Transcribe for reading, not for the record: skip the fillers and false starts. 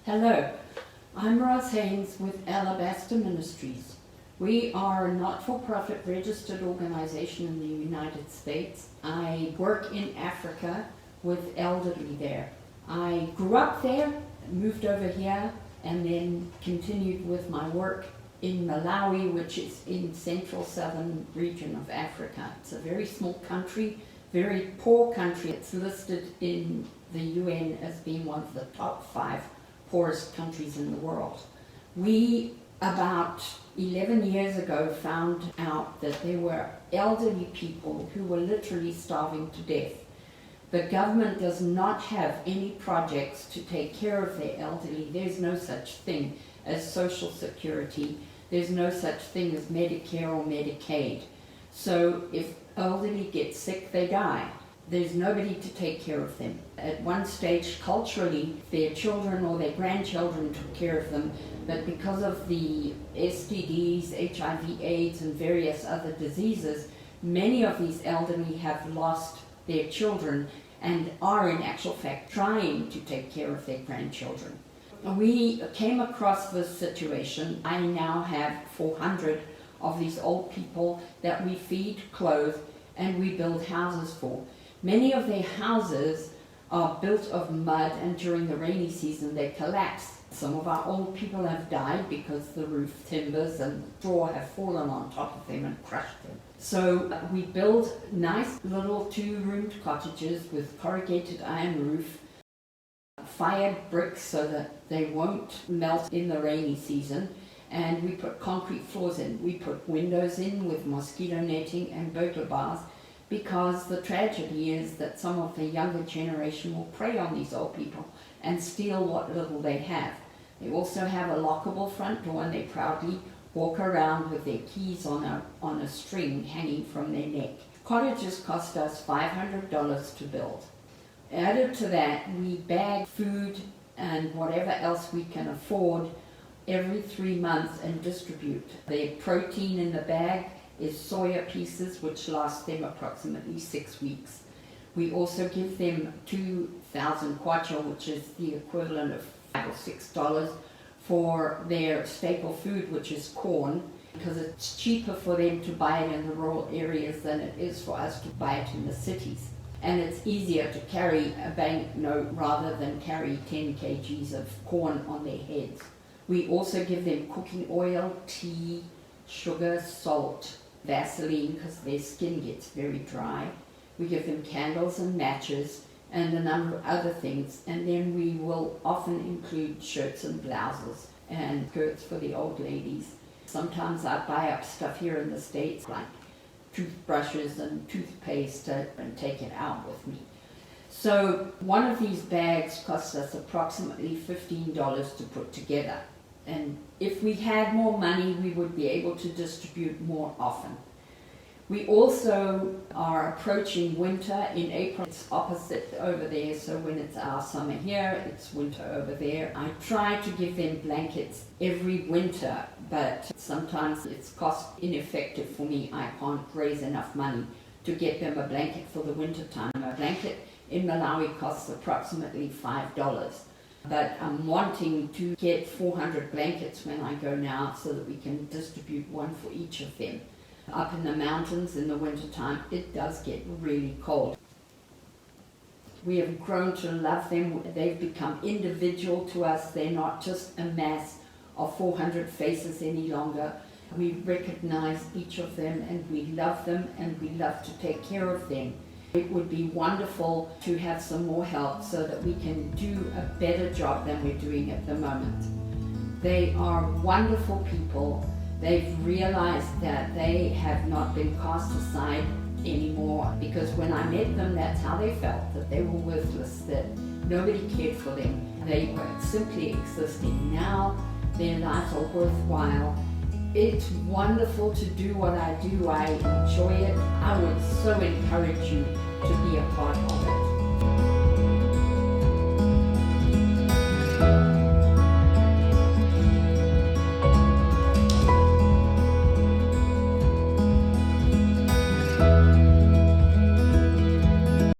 Hello, I'm Roz Haynes with Alabaster Ministries. We are a not-for-profit registered organization in the United States. I work in Africa with elderly there. I grew up there, moved over here, and then continued with my work in Malawi, which is in central southern region of Africa. It's a very small country, very poor country. It's listed in the UN as being one of the top 5 poorest countries in the world. We, about 11 years ago, found out that there were elderly people who were literally starving to death. The government does not have any projects to take care of their elderly. There's no such thing as Social Security. There's no such thing as Medicare or Medicaid. So if elderly get sick, they die. There's nobody to take care of them. At one stage, culturally, their children or their grandchildren took care of them, but because of the STDs, HIV, AIDS, and various other diseases, many of these elderly have lost their children and are in actual fact trying to take care of their grandchildren. We came across this situation. I now have 400 of these old people that we feed, clothe, and we build houses for. Many of their houses are built of mud, and during the rainy season they collapse. Some of our old people have died because the roof timbers and straw have fallen on top of them and crushed them. So we build nice little 2-roomed cottages with corrugated iron roof, fired bricks so that they won't melt in the rainy season, and we put concrete floors in. We put windows in with mosquito netting and burglar bars, because the tragedy is that some of the younger generation will prey on these old people and steal what little they have. They also have a lockable front door, and they proudly walk around with their keys on a string hanging from their neck. Cottages cost us $500 to build. Added to that, we bag food and whatever else we can afford every 3 months and distribute. Their protein in the bag is soya pieces, which last them approximately 6 weeks. We also give them 2,000 kwacha, which is the equivalent of $5 or $6 for their staple food, which is corn, because it's cheaper for them to buy it in the rural areas than it is for us to buy it in the cities. And it's easier to carry a banknote rather than carry 10 kgs of corn on their heads. We also give them cooking oil, tea, sugar, salt, Vaseline, because their skin gets very dry. We give them candles and matches and a number of other things, and then we will often include shirts and blouses and skirts for the old ladies. Sometimes I buy up stuff here in the States like toothbrushes and toothpaste and take it out with me. So one of these bags costs us approximately $15 to put together. And if we had more money, we would be able to distribute more often. We also are approaching winter in April. It's opposite over there, so when it's our summer here, it's winter over there. I try to give them blankets every winter, but sometimes it's cost ineffective for me. I can't raise enough money to get them a blanket for the winter time. A blanket in Malawi costs approximately $5. But I'm wanting to get 400 blankets when I go now so that we can distribute one for each of them. Up in the mountains in the wintertime, it does get really cold. We have grown to love them. They've become individual to us. They're not just a mass of 400 faces any longer. We recognize each of them, and we love them, and we love to take care of them. It would be wonderful to have some more help so that we can do a better job than we're doing at the moment. They are wonderful people. They've realized that they have not been cast aside anymore, because when I met them, that's how they felt, that they were worthless, that nobody cared for them. They were simply existing. Now their lives are worthwhile. It's wonderful to do what I do. I enjoy it. I would so encourage you to be a part of it.